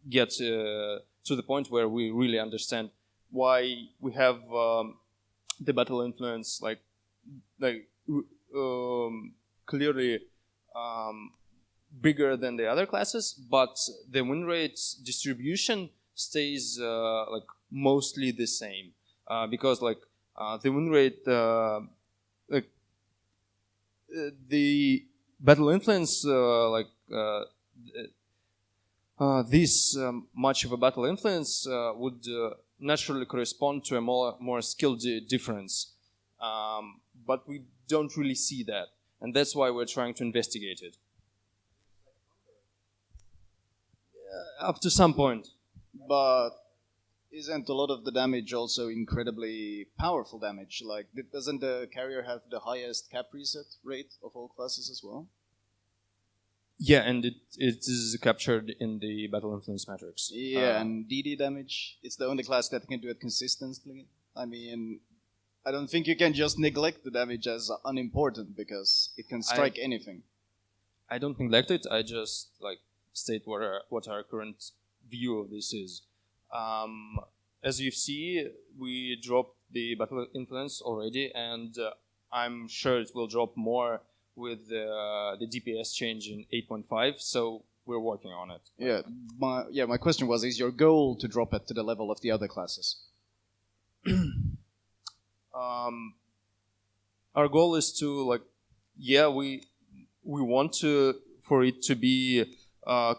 get to the point where we really understand why we have the battle influence clearly bigger than the other classes, but the win rate distribution stays like mostly the same, because like the win rate, the battle influence, this much of a battle influence would naturally correspond to a more skill difference, but we don't really see that, and that's why we're trying to investigate it. Up to some point. But isn't a lot of the damage also incredibly powerful damage? Like, doesn't the carrier have the highest cap reset rate of all classes as well? Yeah, and it is captured in the battle influence metrics. Yeah, and DD damage, it's the only class that can do it consistently. I mean, I don't think you can just neglect the damage as unimportant because it can strike anything. I don't neglect it, I just like state what our current view of this is. As you see, we dropped the battle influence already, and I'm sure it will drop more with the DPS change in 8.5, so we're working on it. My question was, is your goal to drop it to the level of the other classes? Our goal is to we want for it to be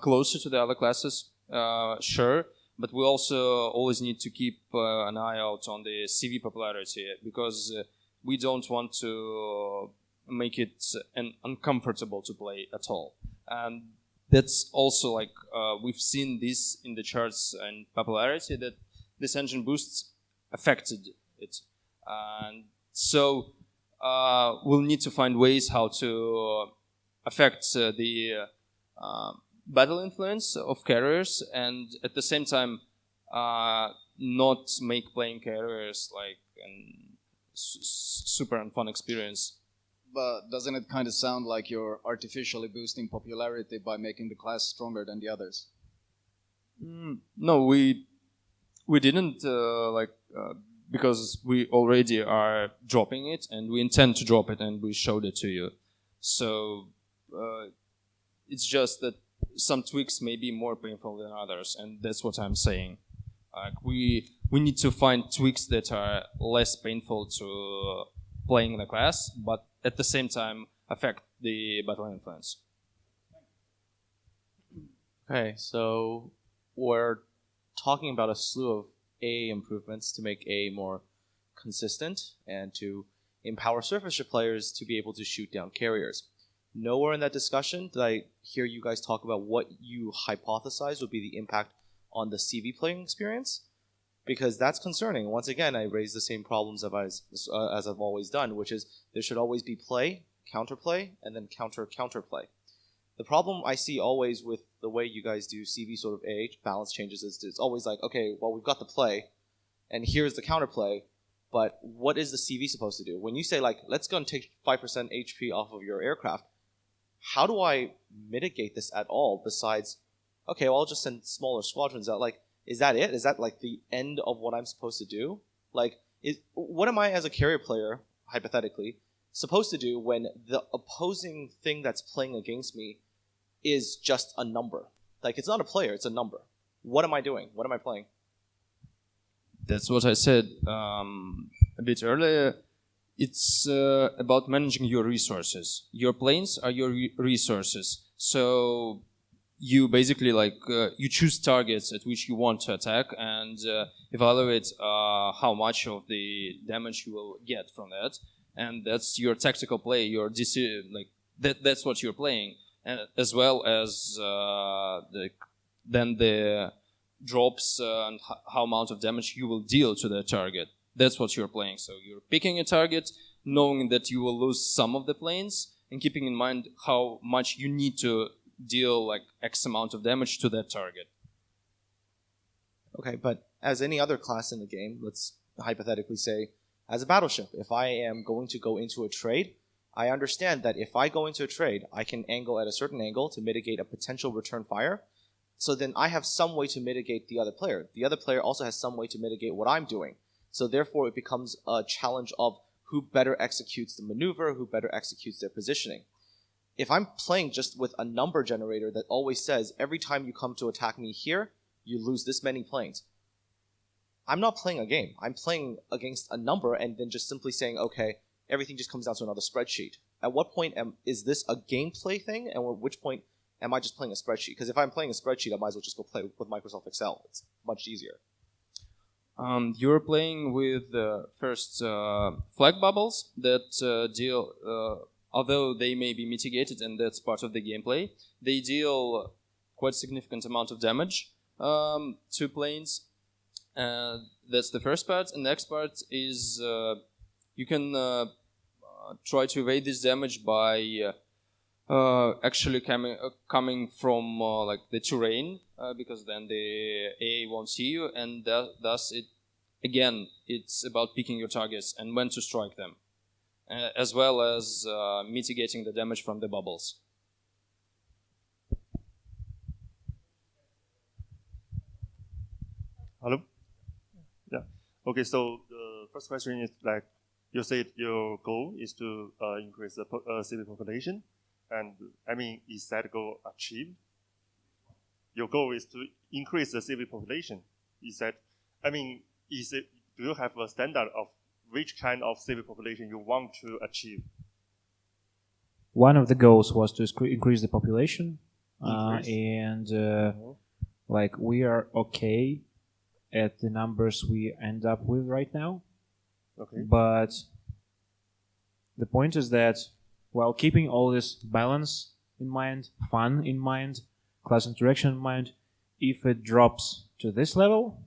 closer to the other classes, sure, but we also always need to keep an eye out on the CV popularity, because we don't want to make it uncomfortable to play at all. And that's also we've seen this in the charts and popularity, that this engine boosts affected it. And so we'll need to find ways how to affect the battle influence of carriers, and at the same time not make playing carriers like a super unfun experience. But doesn't it kind of sound like you're artificially boosting popularity by making the class stronger than the others? No, we didn't because we already are dropping it, and we intend to drop it, and we showed it to you. So it's just that some tweaks may be more painful than others, and that's what I'm saying. We need to find tweaks that are less painful to playing the class, but at the same time affect the battle influence. Okay, so we're talking about a slew of A improvements to make A more consistent and to empower surface ship players to be able to shoot down carriers. Nowhere in that discussion did I hear you guys talk about what you hypothesize would be the impact on the CV playing experience, because that's concerning. Once again, I raise the same problems as I've always done, which is there should always be play, counterplay, and then counterplay. The problem I see always with the way you guys do CV sort of A balance changes is it's always like, okay, well, we've got the play, and here's the counterplay, but what is the CV supposed to do? When you say, like, let's go and take 5% HP off of your aircraft, how do I mitigate this at all besides, okay, well, I'll just send smaller squadrons out? Like, is that it? Is that, like, the end of what I'm supposed to do? Like, what am I as a carrier player, hypothetically, supposed to do when the opposing thing that's playing against me is just a number? Like, it's not a player, it's a number. What am I doing? What am I playing? That's what I said a bit earlier. It's about managing your resources. Your planes are your resources. So you basically you choose targets at which you want to attack and evaluate how much of the damage you will get from that. And that's your tactical play. Your that's what you're playing, and as well as the drops and how amount of damage you will deal to the target. That's what you're playing. So you're picking a target, knowing that you will lose some of the planes, and keeping in mind how much you need to deal like X amount of damage to that target. Okay, but as any other class in the game, let's hypothetically say, as a battleship, if I am going to go into a trade, I understand that if I go into a trade, I can angle at a certain angle to mitigate a potential return fire. So then I have some way to mitigate the other player. The other player also has some way to mitigate what I'm doing. So therefore, it becomes a challenge of who better executes the maneuver, who better executes their positioning. If I'm playing just with a number generator that always says, every time you come to attack me here, you lose this many planes, I'm not playing a game. I'm playing against a number and then just simply saying, okay, everything just comes down to another spreadsheet. At what point is this a gameplay thing, and at which point am I just playing a spreadsheet? Because if I'm playing a spreadsheet, I might as well just go play with Microsoft Excel. It's much easier. You're playing with first flag bubbles that deal, although they may be mitigated and that's part of the gameplay, they deal quite significant amount of damage to planes. That's the first part. And the next part is you can try to evade this damage by actually coming from like the terrain, because then the AA won't see you, and thus it's about picking your targets and when to strike them, as well as mitigating the damage from the bubbles. Hello? Yeah. Okay, so the first question is like, you said your goal is to increase the civil population. And I mean, is that goal achieved? Your goal is to increase the civil population. Is that, I mean, do you have a standard of which kind of civil population you want to achieve? One of the goals was to increase the population, like we are okay at the numbers we end up with right now. Okay. But the point is that while keeping all this balance in mind, fun in mind, class interaction in mind, if it drops to this level,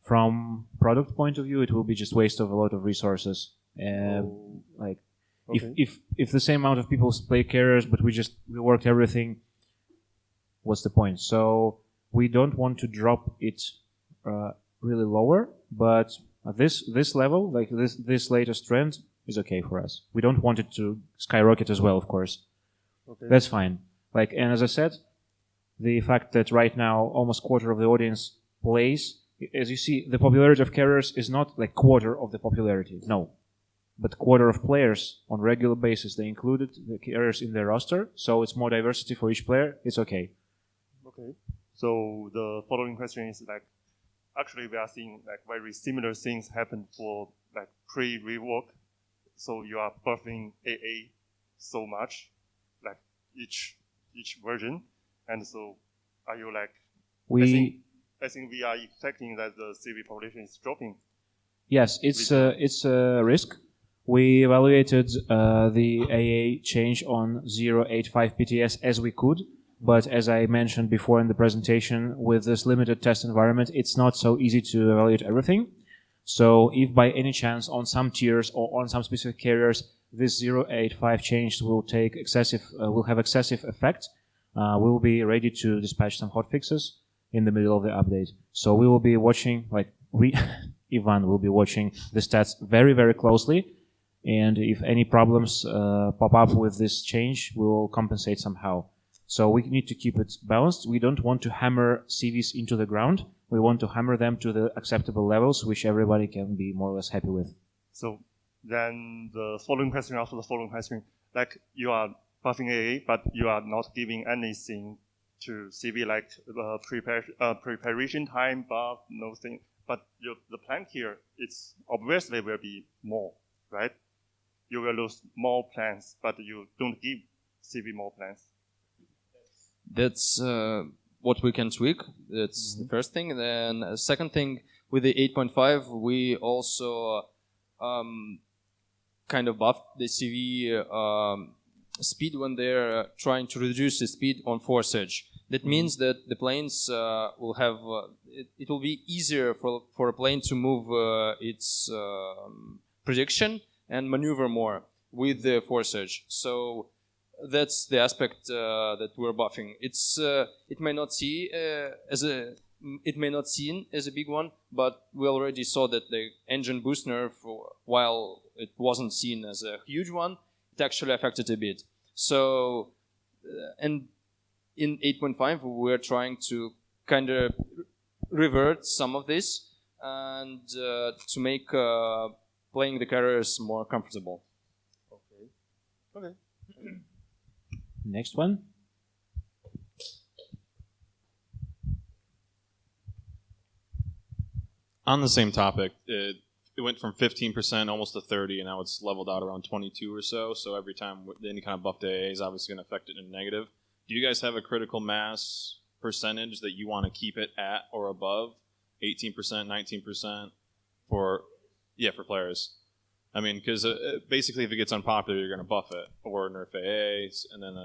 from product point of view, it will be just waste of a lot of resources. Like, okay. if the same amount of people play carriers, but we just reworked everything, what's the point? So we don't want to drop it really lower, but at this level, like this latest trend, is okay for us. We don't want it to skyrocket as well, of course. Okay. That's fine. Like, and as I said, the fact that right now almost quarter of the audience plays, as you see, the popularity of carriers is not like quarter of the popularity, no. But quarter of players on regular basis, they included the carriers in their roster, so it's more diversity for each player, it's okay. Okay. So the following question is like, actually we are seeing like very similar things happen for like pre-rework. So you are buffing AA so much, like each version, and so are you like? I think we are expecting that the CV population is dropping. Yes, it's a risk. We evaluated the AA change on 0.85 PTS as we could, but as I mentioned before in the presentation, with this limited test environment, it's not so easy to evaluate everything. So if by any chance on some tiers or on some specific carriers this 0.85 change will have excessive effect, we will be ready to dispatch some hotfixes in the middle of the update. So we will be watching, Ivan will be watching the stats very, very closely. And if any problems pop up with this change, we will compensate somehow. So we need to keep it balanced. We don't want to hammer CVs into the ground. We want to hammer them to the acceptable levels, which everybody can be more or less happy with. So then the following question after the following question, like you are buffing AA, but you are not giving anything to CV like preparation time buff, no thing. But the plan here, it's obviously will be more, right? You will lose more plans, but you don't give CV more plans. That's what we can tweak. That's the first thing. Then second thing, with the 8.5, we also kind of buffed the CV speed when they're trying to reduce the speed on force edge. That means that the planes will have, it will be easier for a plane to move its projection and maneuver more with the force edge. So that's the aspect that we're buffing. It may not seem as a big one, but we already saw that the engine boost nerve, while it wasn't seen as a huge one, it actually affected a bit. So, and in 8.5, we're trying to kind of revert some of this and to make playing the carriers more comfortable. Okay. Next one. On the same topic, it went from 15% almost to 30, and now it's leveled out around 22 or so. So every time any kind of buff to AA is obviously going to affect it in a negative. Do you guys have a critical mass percentage that you want to keep it at or above? 18%, 19% for players. I mean, because basically if it gets unpopular, you're going to buff it or nerf AAs, and then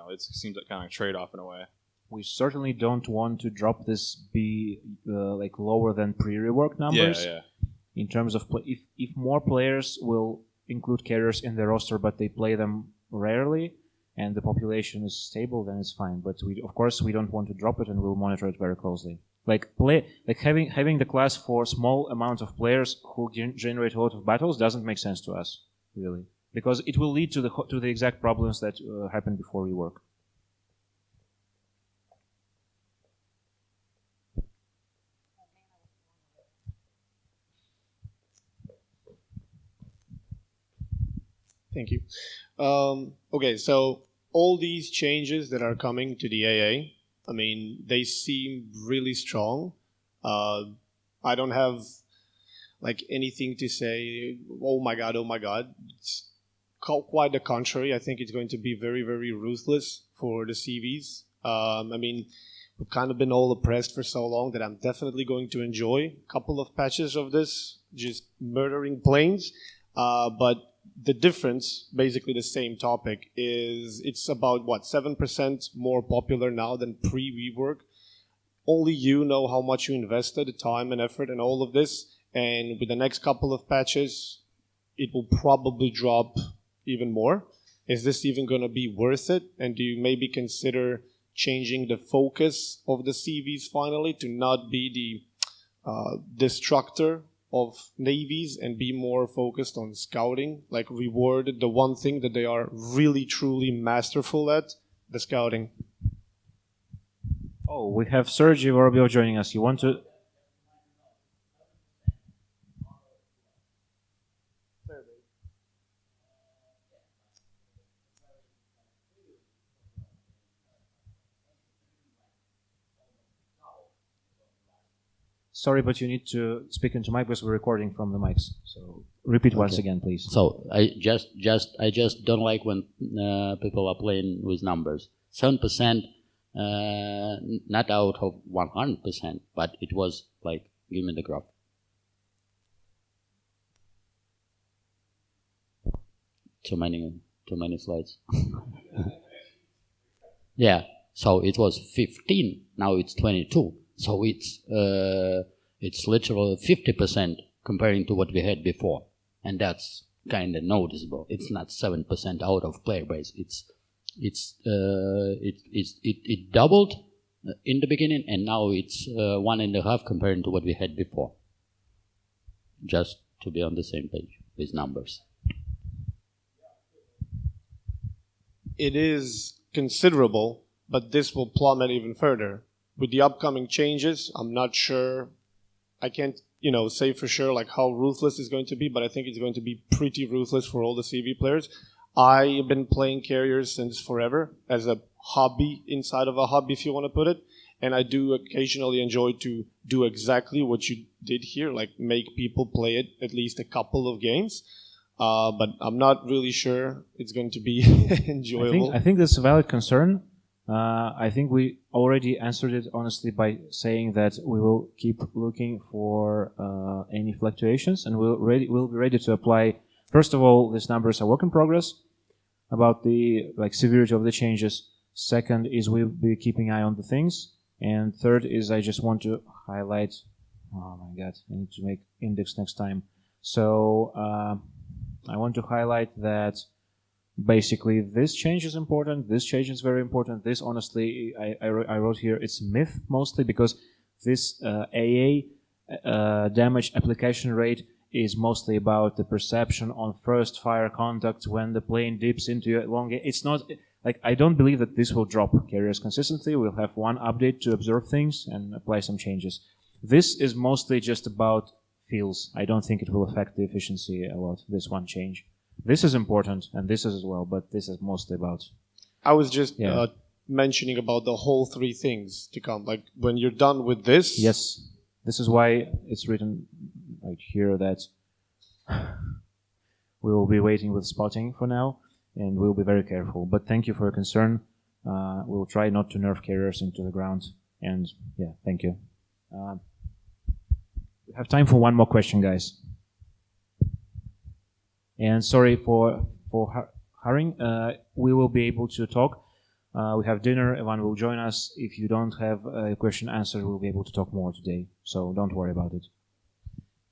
it seems like kind of a trade-off in a way. We certainly don't want to drop this like lower than pre-rework numbers. Yeah. In terms of if more players will include carriers in their roster, but they play them rarely, and the population is stable, then it's fine. But of course we don't want to drop it, and we'll monitor it very closely. Having the class for small amount of players who generate a lot of battles doesn't make sense to us, really, because it will lead to the exact problems that happened before rework. Thank you. Okay, so all these changes that are coming to the AA, I mean, they seem really strong. I don't have like anything to say, oh my God. It's quite the contrary. I think it's going to be very, very ruthless for the CVs. I mean, we've kind of been all oppressed for so long that I'm definitely going to enjoy a couple of patches of this, just murdering planes. But the difference, basically the same topic, is it's about 7% more popular now than pre-rework. Only you know how much you invested, the time and effort and all of this, and with the next couple of patches it will probably drop even more. Is this even going to be worth it? And do you maybe consider changing the focus of the CVs finally to not be the destructor of navies and be more focused on scouting, like reward the one thing that they are really truly masterful at, the scouting? Oh, we have Sergey Vorobyov joining us. You want to? Sorry, but you need to speak into mic because we're recording from the mics. So repeat once again, please. So I just don't like when people are playing with numbers. 7%, not out of 100%, but it was like, give me the graph. Too many slides. Yeah. So it was 15. Now it's 22. So it's literally 50% comparing to what we had before, and that's kind of noticeable. It's not 7% out of player base. It doubled in the beginning, and now it's 1.5 comparing to what we had before. Just to be on the same page with numbers. It is considerable, but this will plummet even further. With the upcoming changes, I'm not sure. I can't, say for sure like how ruthless it's going to be, but I think it's going to be pretty ruthless for all the CV players. I've been playing carriers since forever as a hobby inside of a hobby, if you want to put it. And I do occasionally enjoy to do exactly what you did here, like make people play it at least a couple of games. But I'm not really sure it's going to be enjoyable. I think that's a valid concern. I think we already answered it honestly by saying that we will keep looking for any fluctuations, and we'll be ready to apply. First of all, these numbers are work in progress about the severity of the changes. Second is we'll be keeping eye on the things, and third is I just want to highlight. Oh my God, I need to make index next time. So I want to highlight that. Basically, this change is important. This change is very important. This, honestly, I wrote here, it's myth mostly because this AA damage application rate is mostly about the perception on first fire contact when the plane dips into a long game. It's not I don't believe that this will drop carriers consistently. We'll have one update to observe things and apply some changes. This is mostly just about feels. I don't think it will affect the efficiency a lot, this one change. This is important, and this is as well, but this is mostly about... I was just mentioning about the whole three things to come. Like, when you're done with this... Yes. This is why it's written here that we will be waiting with spotting for now, and we'll be very careful. But thank you for your concern. We will try not to nerf carriers into the ground, and thank you. We have time for one more question, guys. And sorry for hurrying. We will be able to talk. We have dinner. Ivan will join us. If you don't have a question answered, we'll be able to talk more today. So don't worry about it.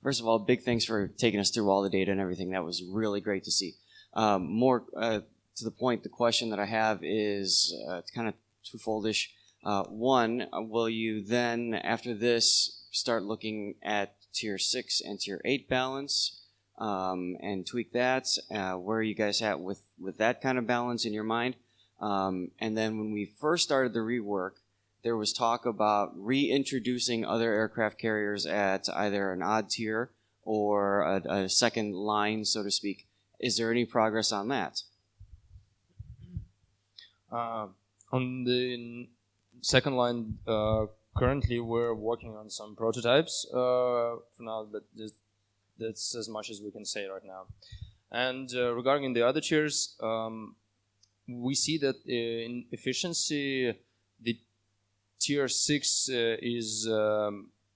First of all, big thanks for taking us through all the data and everything. That was really great to see. More to the point, the question that I have is kind of twofoldish. One, will you then, after this, start looking at Tier 6 and Tier 8 balance? And tweak that. Where are you guys at with that kind of balance in your mind? And then when we first started the rework, there was talk about reintroducing other aircraft carriers at either an odd tier or a second line, so to speak. Is there any progress on that? On the second line, currently we're working on some prototypes. For now, that's as much as we can say right now. And regarding the other tiers, we see that in efficiency, the tier 6 is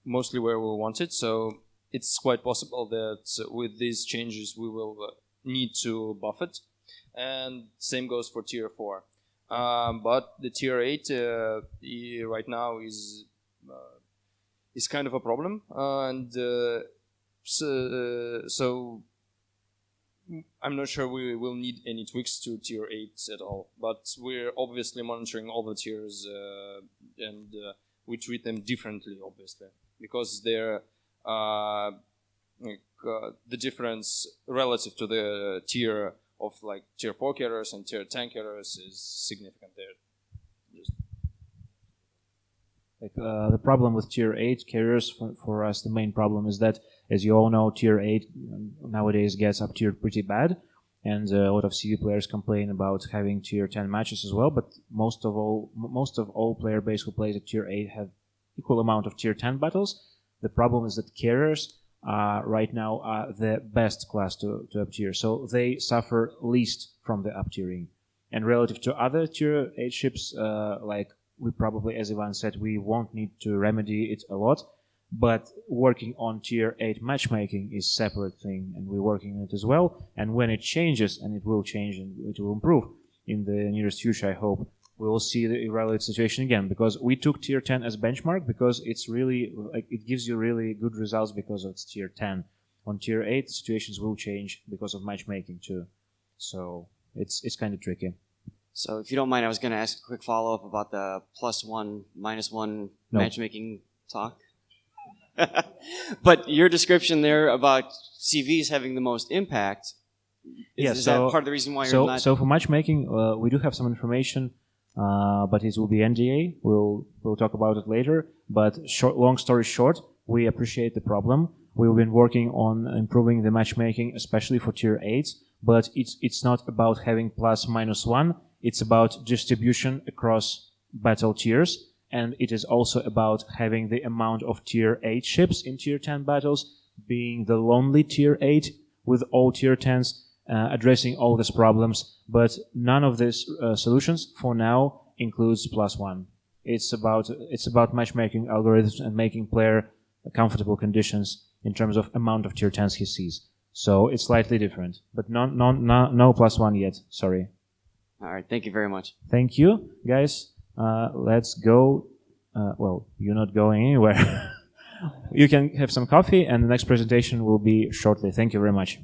mostly where we want it. So it's quite possible that with these changes, we will need to buff it. And same goes for tier 4. But the tier 8 right now is kind of a problem. So I'm not sure we will need any tweaks to tier 8 at all, but we're obviously monitoring all the tiers and we treat them differently, obviously, because they're the difference relative to the tier of tier 4 carriers and tier 10 carriers is significant there. The problem with tier 8 carriers for us, the main problem is that, as you all know, tier 8 nowadays gets up tiered pretty bad, and a lot of CV players complain about having tier 10 matches as well, but most of all player base who plays at tier 8 have equal amount of tier 10 battles. The problem is that carriers right now are the best class to up tier, so they suffer least from the up tiering. And relative to other tier 8 ships, like we probably, as Ivan said, we won't need to remedy it a lot. But working on tier 8 matchmaking is a separate thing, and we're working on it as well. And when it changes, and it will change and it will improve in the nearest future, I hope, we will see the irrelevant situation again. Because we took tier 10 as benchmark because it's really, like, it gives you really good results because it's tier 10. On tier 8, situations will change because of matchmaking too. So it's kind of tricky. So if you don't mind, I was going to ask a quick follow-up about the +1, -1 matchmaking talk. But your description there about CVs having the most impact, is that part of the reason why you're not... So for matchmaking, we do have some information, but it will be NDA. We'll talk about it later. But long story short, we appreciate the problem. We've been working on improving the matchmaking, especially for tier 8s. But it's not about having +-1. It's about distribution across battle tiers. And it is also about having the amount of tier 8 ships in tier 10 battles being the lonely tier 8 with all tier 10s addressing all these problems. But none of these solutions for now includes +1. It's about matchmaking algorithms and making player comfortable conditions in terms of amount of tier 10s he sees. So it's slightly different, but no +1 yet. Sorry. All right. Thank you very much. Thank you, guys. Let's go. Well, you're not going anywhere. You can have some coffee, and the next presentation will be shortly. Thank you very much.